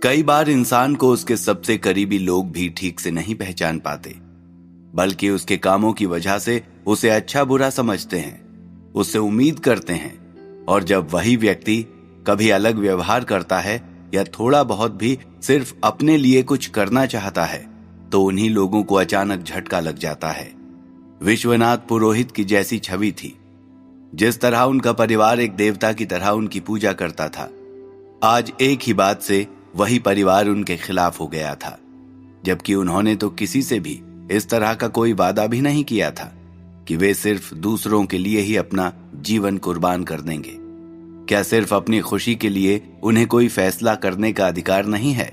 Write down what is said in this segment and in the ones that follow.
कई बार इंसान को उसके सबसे करीबी लोग भी ठीक से नहीं पहचान पाते, बल्कि उसके कामों की वजह से उसे अच्छा बुरा समझते हैं, उससे उम्मीद करते हैं। और जब वही व्यक्ति कभी अलग व्यवहार करता है या थोड़ा बहुत भी सिर्फ अपने लिए कुछ करना चाहता है, तो उन्हीं लोगों को अचानक झटका लग जाता है। विश्वनाथ पुरोहित की जैसी छवि थी। जिस तरह उनका परिवार एक देवता की तरह उनकी पूजा करता था, आज एक ही बात से वही परिवार उनके खिलाफ हो गया था, जबकि उन्होंने तो किसी से भी इस तरह का कोई वादा भी नहीं किया था कि वे सिर्फ दूसरों के लिए ही अपना जीवन कुर्बान कर देंगे। क्या सिर्फ अपनी खुशी के लिए उन्हें कोई फैसला करने का अधिकार नहीं है?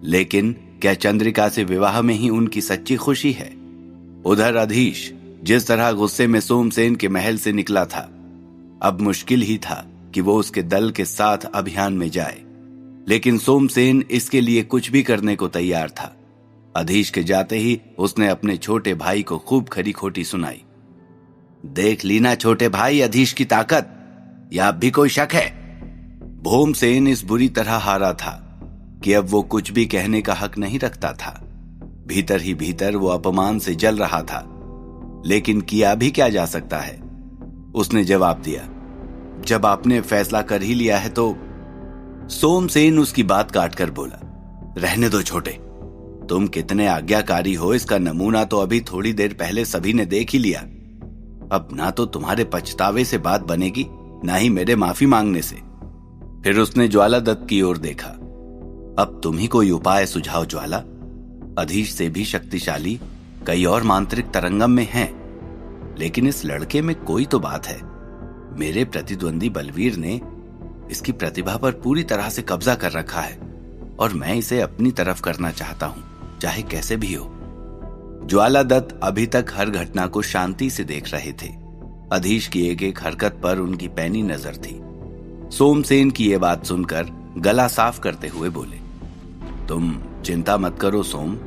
लेकिन क्या चंद्रिका से विवाह में ही उनकी सच्ची खुशी है? उधर अधीश जिस तरह गुस्से में सोमसेन के महल से निकला था, अब मुश्किल ही था कि वो उसके दल के साथ अभियान में जाए। लेकिन सोमसेन इसके लिए कुछ भी करने को तैयार था। अधीश के जाते ही उसने अपने छोटे भाई को खूब खरी खोटी सुनाई। देख ली ना छोटे भाई अधीश की ताकत, या अब भी कोई शक है? भोमसेन इस बुरी तरह हारा था कि अब वो कुछ भी कहने का हक नहीं रखता था। भीतर ही भीतर वो अपमान से जल रहा था, लेकिन किया भी क्या जा सकता है। उसने जवाब दिया, जब आपने फैसला कर ही लिया है तो। सोमसेन उसकी बात काटकर बोला, रहने दो छोटे, तुम कितने आज्ञाकारी हो इसका नमूना तो अभी थोड़ी देर पहले सभी ने देख ही लिया। अब ना तो तुम्हारे पछतावे से बात बनेगी, ना ही मेरे माफी मांगने से। फिर उसने ज्वाला दत्त की ओर देखा। अब तुम ही कोई उपाय सुझाओ ज्वाला। अधीश से भी शक्तिशाली कई और मांत्रिक तरंगम में हैं, लेकिन इस लड़के में कोई तो बात है। मेरे प्रतिद्वंदी बलवीर ने इसकी प्रतिभा पर पूरी तरह से कब्जा कर रखा है और मैं इसे अपनी तरफ करना चाहता हूं, चाहे कैसे भी हो। ज्वाला दत्त अभी तक हर घटना को शांति से देख रहे थे। अधीश की एक एक हरकत पर उनकी पैनी नजर थी। सोमसेन की यह बात सुनकर गला साफ करते हुए बोले, तुम चिंता मत करो सोम,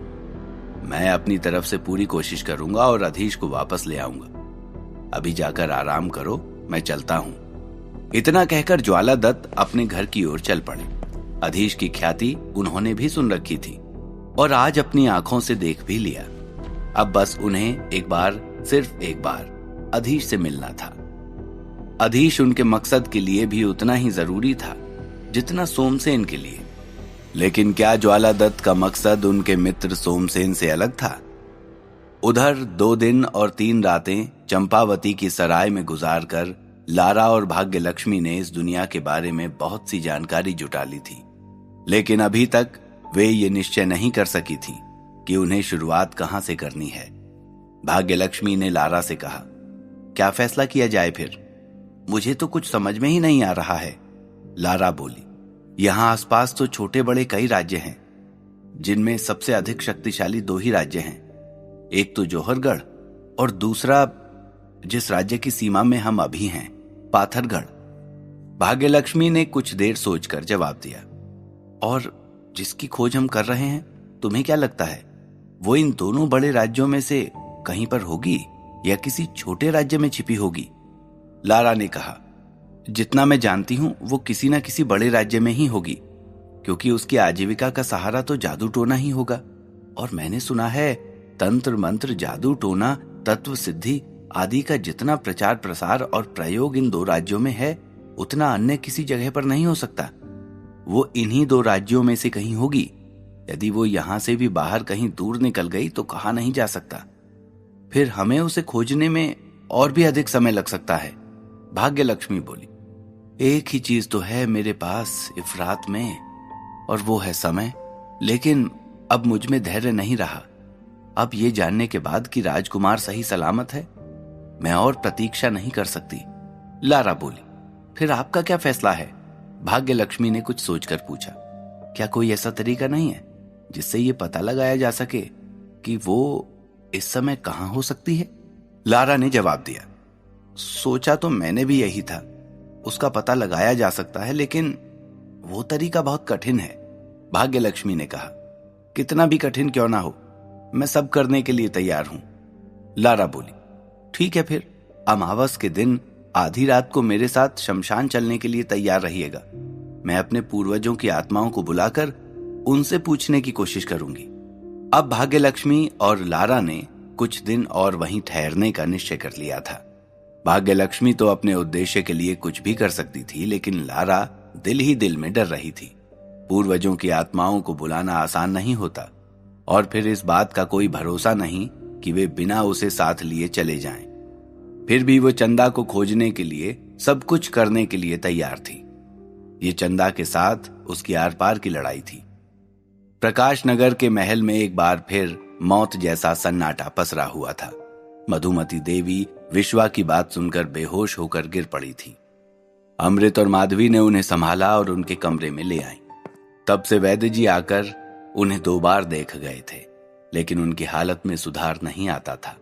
मैं अपनी तरफ से पूरी कोशिश करूंगा और अधीश को वापस ले आऊंगा। अभी जाकर आराम करो, मैं चलता हूं। इतना कहकर ज्वाला दत्त अपने घर की ओर चल पड़े। अधीश की ख्याति उन्होंने भी सुन रखी थी और आज अपनी आंखों से देख भी लिया। अब बस उन्हें एक बार, सिर्फ एक बार अधीश से मिलना था। अधीश उनके मकसद के लिए भी उतना ही जरूरी था जितना सोमसेन के लिए। लेकिन क्या ज्वाला दत्त का मकसद उनके मित्र सोमसेन से अलग था? उधर 2 दिन और 3 रातें चंपावती की सराय में गुजारकर लारा और भाग्यलक्ष्मी ने इस दुनिया के बारे में बहुत सी जानकारी जुटा ली थी, लेकिन अभी तक वे ये निश्चय नहीं कर सकी थी कि उन्हें शुरुआत कहां से करनी है। भाग्यलक्ष्मी ने लारा से कहा, क्या फैसला किया जाए फिर? मुझे तो कुछ समझ में ही नहीं आ रहा है। लारा बोली, यहां आसपास तो छोटे बड़े कई राज्य हैं, जिनमें सबसे अधिक शक्तिशाली 2 ही राज्य हैं। एक तो जौहरगढ़ और दूसरा जिस राज्य की सीमा में हम अभी हैं, पाथरगढ़। भाग्यलक्ष्मी ने कुछ देर सोचकर जवाब दिया, और जिसकी खोज हम कर रहे हैं, तुम्हें क्या लगता है वो इन दोनों बड़े राज्यों में से कहीं पर होगी या किसी छोटे राज्य में छिपी होगी? लारा ने कहा, जितना मैं जानती हूं वो किसी न किसी बड़े राज्य में ही होगी, क्योंकि उसकी आजीविका का सहारा तो जादू टोना ही होगा। और मैंने सुना है तंत्र मंत्र, जादू टोना, तत्व सिद्धि आदि का जितना प्रचार प्रसार और प्रयोग इन 2 राज्यों में है, उतना अन्य किसी जगह पर नहीं हो सकता। वो इन्हीं 2 राज्यों में से कहीं होगी। यदि वो यहां से भी बाहर कहीं दूर निकल गई तो कहा नहीं जा सकता। फिर हमें उसे खोजने में और भी अधिक समय लग सकता है। भाग्यलक्ष्मी बोली, एक ही चीज तो है मेरे पास इफरात में, और वो है समय। लेकिन अब मुझ में धैर्य नहीं रहा। अब ये जानने के बाद कि राजकुमार सही सलामत है, मैं और प्रतीक्षा नहीं कर सकती। लारा बोली, फिर आपका क्या फैसला है? भाग्यलक्ष्मी ने कुछ सोचकर पूछा, क्या कोई ऐसा तरीका नहीं है जिससे ये पता लगाया जा सके कि वो इस समय कहां हो सकती है? लारा ने जवाब दिया, सोचा तो मैंने भी यही था, उसका पता लगाया जा सकता है, लेकिन वो तरीका बहुत कठिन है। भाग्यलक्ष्मी ने कहा, कितना भी कठिन क्यों ना हो, मैं सब करने के लिए तैयार हूं। लारा बोली, ठीक है, फिर अमावस के दिन आधी रात को मेरे साथ शमशान चलने के लिए तैयार रहिएगा। मैं अपने पूर्वजों की आत्माओं को बुलाकर उनसे पूछने की कोशिश करूंगी। अब भाग्यलक्ष्मी और लारा ने कुछ दिन और वहीं ठहरने का निश्चय कर लिया था। भाग्यलक्ष्मी तो अपने उद्देश्य के लिए कुछ भी कर सकती थी, लेकिन लारा दिल ही दिल में डर रही थी। पूर्वजों की आत्माओं को बुलाना आसान नहीं होता, और फिर इस बात का कोई भरोसा नहीं कि वे बिना उसे साथ लिए चले जाएं। फिर भी वो चंदा को खोजने के लिए सब कुछ करने के लिए तैयार थी। ये चंदा के साथ उसकी आर पार की लड़ाई थी। प्रकाश नगर के महल में एक बार फिर मौत जैसा सन्नाटा पसरा हुआ था। मधुमती देवी विश्वा की बात सुनकर बेहोश होकर गिर पड़ी थी। अमृत और माधवी ने उन्हें संभाला और उनके कमरे में ले आई। तब से वैद्य जी आकर उन्हें 2 बार देख गए थे, लेकिन उनकी हालत में सुधार नहीं आता था।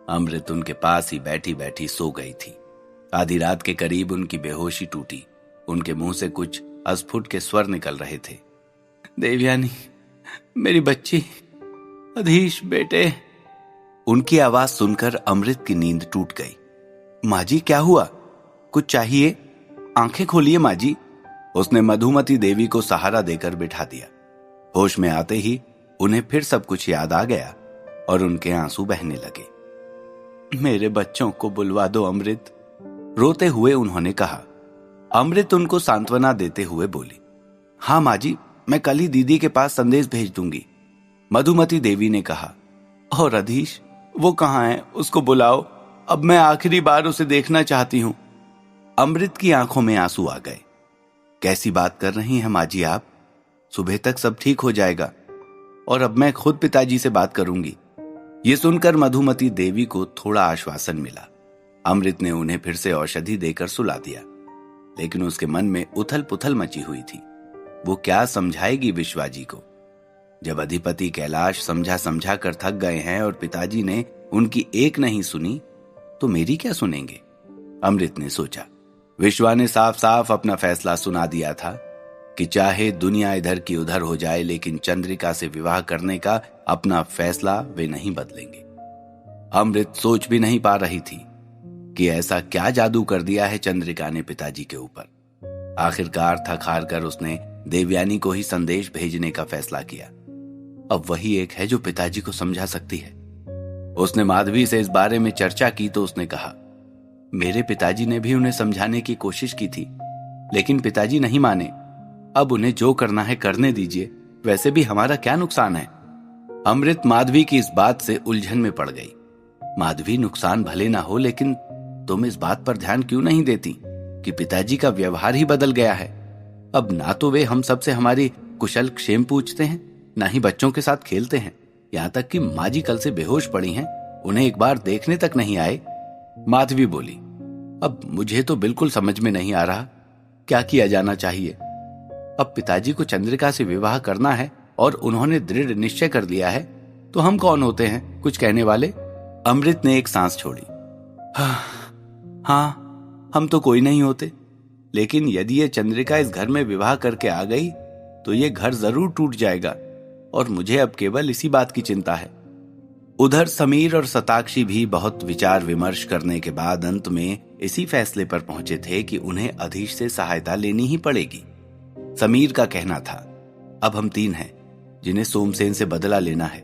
अमृत उनके पास ही बैठी बैठी सो गई थी। आधी रात के करीब उनकी बेहोशी टूटी। उनके मुंह से कुछ अस्फुट के स्वर निकल रहे थे। देवयानी, मेरी बच्ची, अधीश बेटे। उनकी आवाज सुनकर अमृत की नींद टूट गई। माँ जी, क्या हुआ? कुछ चाहिए? आंखें खोलिए माँ जी। उसने मधुमती देवी को सहारा देकर बिठा दिया। होश में आते ही उन्हें फिर सब कुछ याद आ गया और उनके आंसू बहने लगे। मेरे बच्चों को बुलवा दो अमृत, रोते हुए उन्होंने कहा। अमृत उनको सांत्वना देते हुए बोली, हाँ माँ जी, मैं कल ही दीदी के पास संदेश भेज दूंगी। मधुमती देवी ने कहा, और अधीश, वो कहाँ है? उसको बुलाओ, अब मैं आखिरी बार उसे देखना चाहती हूं। अमृत की आंखों में आंसू आ गए। कैसी बात कर रही हैं माँ जी आप? सुबह तक सब ठीक हो जाएगा, और अब मैं खुद पिताजी से बात करूंगी। ये सुनकर मधुमती देवी को थोड़ा आश्वासन मिला। अमृत ने उन्हें फिर से औषधि देकर सुला दिया, लेकिन उसके मन में उथल पुथल मची हुई थी। वो क्या समझाएगी विश्वा जी को? जब अधिपति कैलाश समझा समझा कर थक गए हैं और पिताजी ने उनकी एक नहीं सुनी, तो मेरी क्या सुनेंगे? अमृत ने सोचा। विश्वा ने साफ साफ अपना फैसला सुना दिया था कि चाहे दुनिया इधर की उधर हो जाए, लेकिन चंद्रिका से विवाह करने का अपना फैसला वे नहीं बदलेंगे। अमृत सोच भी नहीं पा रही थी कि ऐसा क्या जादू कर दिया है चंद्रिका ने पिताजी के ऊपर। आखिरकार थक हार कर उसने देवयानी को ही संदेश भेजने का फैसला किया। अब वही एक है जो पिताजी को समझा सकती है। उसने माधवी से इस बारे में चर्चा की तो उसने कहा, मेरे पिताजी ने भी उन्हें समझाने की कोशिश की थी, लेकिन पिताजी नहीं माने। अब उन्हें जो करना है करने दीजिए, वैसे भी हमारा क्या नुकसान है? अमृत माधवी की इस बात से उलझन में पड़ गई। माधवी, नुकसान भले ना हो, लेकिन तुम इस बात पर ध्यान क्यों नहीं देती कि पिताजी का व्यवहार ही बदल गया है। अब ना तो वे हम सबसे हमारी कुशल क्षेम पूछते हैं, ना ही बच्चों के साथ खेलते हैं। यहां तक कि माँ जी कल से बेहोश पड़ी हैं, उन्हें एक बार देखने तक नहीं आए। माधवी बोली, अब मुझे तो बिल्कुल समझ में नहीं आ रहा क्या किया जाना चाहिए। अब पिताजी को चंद्रिका से विवाह करना है और उन्होंने दृढ़ निश्चय कर लिया है, तो हम कौन होते हैं कुछ कहने वाले? अमृत ने एक सांस छोड़ी। हाँ, हम तो कोई नहीं होते, लेकिन यदि ये चंद्रिका इस घर में विवाह करके आ गई तो ये घर जरूर टूट जाएगा, और मुझे अब केवल इसी बात की चिंता है। उधर समीर और सताक्षी भी बहुत विचार विमर्श करने के बाद अंत में इसी फैसले पर पहुंचे थे कि उन्हें अधीश से सहायता लेनी ही पड़ेगी। समीर का कहना था, अब हम 3 हैं जिन्हें सोमसेन से बदला लेना है,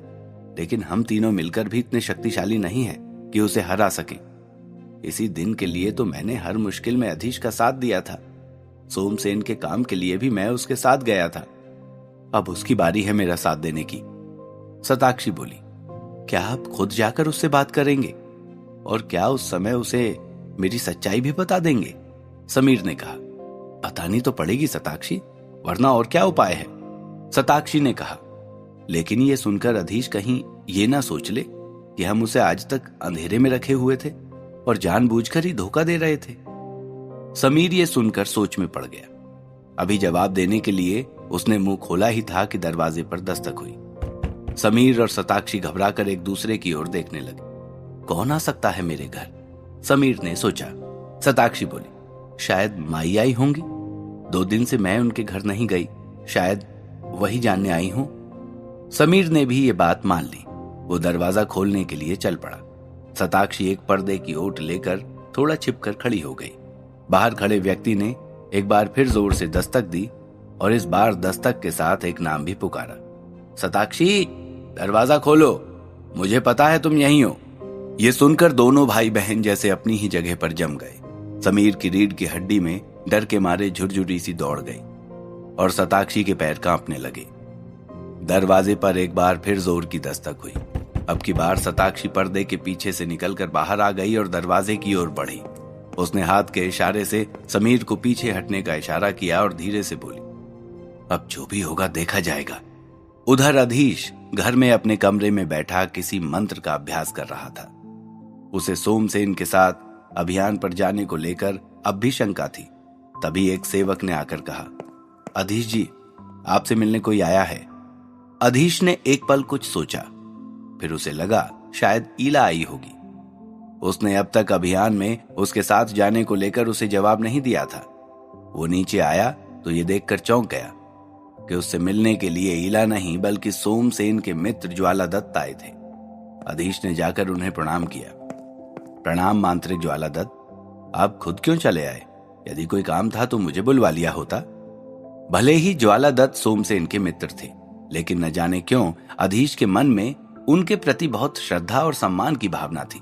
लेकिन हम तीनों मिलकर भी इतने शक्तिशाली नहीं हैं कि उसे हरा सकें। इसी दिन के लिए तो मैंने हर मुश्किल में अधीश का साथ दिया था। सोमसेन के काम के लिए भी मैं उसके साथ गया था। अब उसकी बारी है मेरा साथ देने की। सताक्षी बोली, क्या आप खुद जाकर उससे बात करेंगे? और क्या उस समय उसे मेरी सच्चाई भी बता देंगे? समीर ने कहा, बतानी तो पड़ेगी सताक्षी, वरना और क्या उपाय है? सताक्षी ने कहा, लेकिन ये सुनकर अधीश कहीं ये ना सोच ले कि हम उसे आज तक अंधेरे में रखे हुए थे और जानबूझकर ही धोखा दे रहे थे। समीर ये सुनकर सोच में पड़ गया। अभी जवाब देने के लिए उसने मुंह खोला ही था कि दरवाजे पर दस्तक हुई। समीर और सताक्षी घबराकर एक दूसरे की ओर देखने लगे। कौन आ सकता है मेरे घर? समीर ने सोचा। सताक्षी बोली, शायद माई आई होंगी। 2 दिन से मैं उनके घर नहीं गई, शायद वही जानने आई हूं। समीर ने भी ये बात मान ली। वो दरवाजा खोलने के लिए चल पड़ा। सताक्षी एक पर्दे की ओट लेकर थोड़ा छिपकर खड़ी हो गई। बाहर खड़े व्यक्ति ने एक बार फिर जोर से दस्तक दी और इस बार दस्तक के साथ एक नाम भी पुकारा। सताक्षी, दरवाजा खोलो, मुझे पता है तुम यहीं हो। ये सुनकर दोनों भाई बहन जैसे अपनी ही जगह पर जम गए। समीर की रीढ़ की हड्डी में डर के मारे झुरझुरी सी दौड़ गई और सताक्षी के पैर कांपने लगे। दरवाजे पर एक बार फिर जोर की दस्तक हुई। अब की बार सताक्षी पर्दे के पीछे से निकलकर बाहर आ गई और दरवाजे की ओर बढ़ी। उसने हाथ के इशारे से समीर को पीछे हटने का इशारा किया और धीरे से बोली, अब जो भी होगा देखा जाएगा। उधर अधीश घर में अपने कमरे में बैठा किसी मंत्र का अभ्यास कर रहा था। उसे सोमसेन के साथ अभियान पर जाने को लेकर अब भी शंका थी। तभी एक सेवक ने आकर कहा, अधीश जी, आपसे मिलने कोई आया है। अधीश ने एक पल कुछ सोचा, फिर उसे लगा शायद ईला आई होगी। उसने अब तक अभियान में उसके साथ जाने को लेकर उसे जवाब नहीं दिया था। वो नीचे आया तो ये देखकर चौंक गया कि उससे मिलने के लिए ईला नहीं बल्कि सोमसेन के मित्र ज्वालादत्त आए थे। अधीश ने जाकर उन्हें प्रणाम किया। प्रणाम मांत्रिक ज्वालादत्त, आप खुद क्यों चले आए? यदि कोई काम था तो मुझे बुलवा लिया होता। भले ही ज्वालादत्त सोमसेन के मित्र थे, लेकिन न जाने क्यों अधीश के मन में उनके प्रति बहुत श्रद्धा और सम्मान की भावना थी।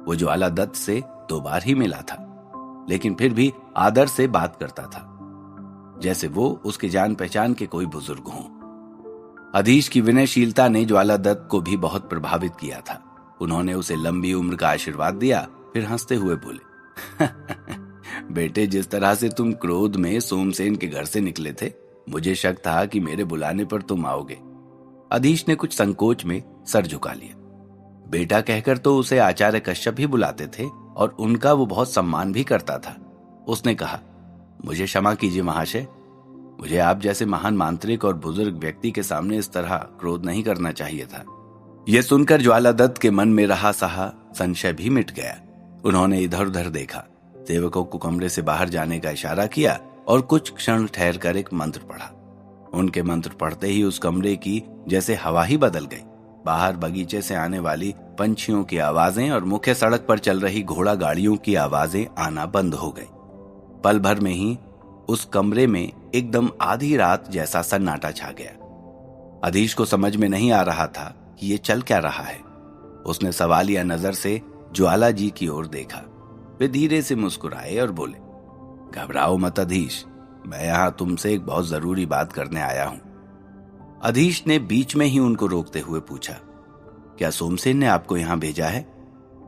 वो ज्वालादत्त से 2 बार ही मिला था, लेकिन फिर भी आदर से बात करता था, जैसे वो उसके जान पहचान के कोई बुजुर्ग हों। अधीश की विनयशीलता ने ज्वालादत्त को भी बहुत प्रभावित किया था। उन्होंने उसे लंबी उम्र का आशीर्वाद दिया, फिर हंसते हुए बोले, बेटे, जिस तरह से तुम क्रोध में सोमसेन के घर से निकले थे, मुझे शक था कि मेरे बुलाने पर तुम आओगे। अधीश ने कुछ संकोच में सर झुका लिया। बेटा कहकर तो उसे आचार्य कश्यप भी बुलाते थे और उनका वो बहुत सम्मान भी करता था। उसने कहा, मुझे क्षमा कीजिए महाशय, मुझे आप जैसे महान मांत्रिक और बुजुर्ग व्यक्ति के सामने इस तरह क्रोध नहीं करना चाहिए था। यह सुनकर ज्वालादत्त के मन में रहा सहा संशय भी मिट गया। उन्होंने इधर उधर देखा, सेवकों को कमरे से बाहर जाने का इशारा किया और कुछ क्षण ठहर कर एक मंत्र पढ़ा। उनके मंत्र पढ़ते ही उस कमरे की जैसे हवा ही बदल गई। बाहर बगीचे से आने वाली पंछियों की आवाजें और मुख्य सड़क पर चल रही घोड़ा गाड़ियों की आवाजें आना बंद हो गई। पल भर में ही उस कमरे में एकदम आधी रात जैसा सन्नाटा छा गया। अधीश को समझ में नहीं आ रहा था कि ये चल क्या रहा है। उसने सवालिया नजर से ज्वाला जी की ओर देखा। वे धीरे से मुस्कुराए और बोले, घबराओ मत अधीश, मैं यहां तुमसे एक बहुत जरूरी बात करने आया हूं। अधीश ने बीच में ही उनको रोकते हुए पूछा, क्या सोमसेन ने आपको यहां भेजा है?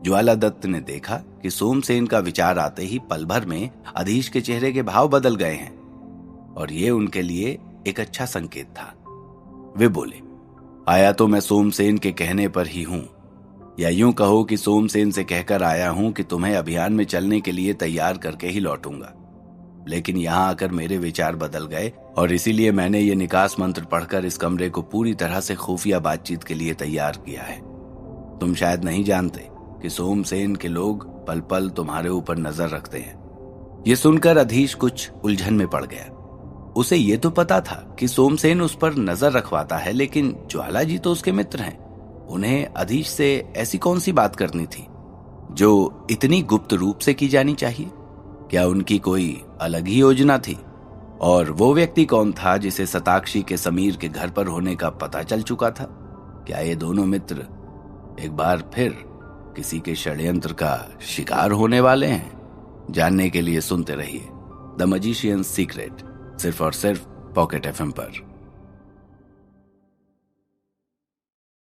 ज्वालादत्त ने देखा कि सोमसेन का विचार आते ही पल भर में अधीश के चेहरे के भाव बदल गए हैं और ये उनके लिए एक अच्छा संकेत था। वे बोले, आया तो मैं सोमसेन के कहने पर ही हूं, या यूं कहो कि सोमसेन से कहकर आया हूं कि तुम्हें अभियान में चलने के लिए तैयार करके ही लौटूंगा। लेकिन यहां आकर मेरे विचार बदल गए और इसीलिए मैंने ये निकास मंत्र पढ़कर इस कमरे को पूरी तरह से खुफिया बातचीत के लिए तैयार किया है। तुम शायद नहीं जानते कि सोमसेन के लोग पल पल तुम्हारे ऊपर नजर रखते हैं। ये सुनकर अधीश कुछ उलझन में पड़ गया। उसे ये तो पता था कि सोमसेन उस पर नजर रखवाता है, लेकिन ज्वाला जी तो उसके मित्र हैं। उन्हें अधीश से ऐसी कौन सी बात करनी थी जो इतनी गुप्त रूप से की जानी चाहिए? क्या उनकी कोई अलग ही योजना थी? और वो व्यक्ति कौन था जिसे सताक्षी के समीर के घर पर होने का पता चल चुका था? क्या ये दोनों मित्र एक बार फिर किसी के षड्यंत्र का शिकार होने वाले हैं? जानने के लिए सुनते रहिए द मैजिशियंस सीक्रेट, सिर्फ और सिर्फ पॉकेट FM पर।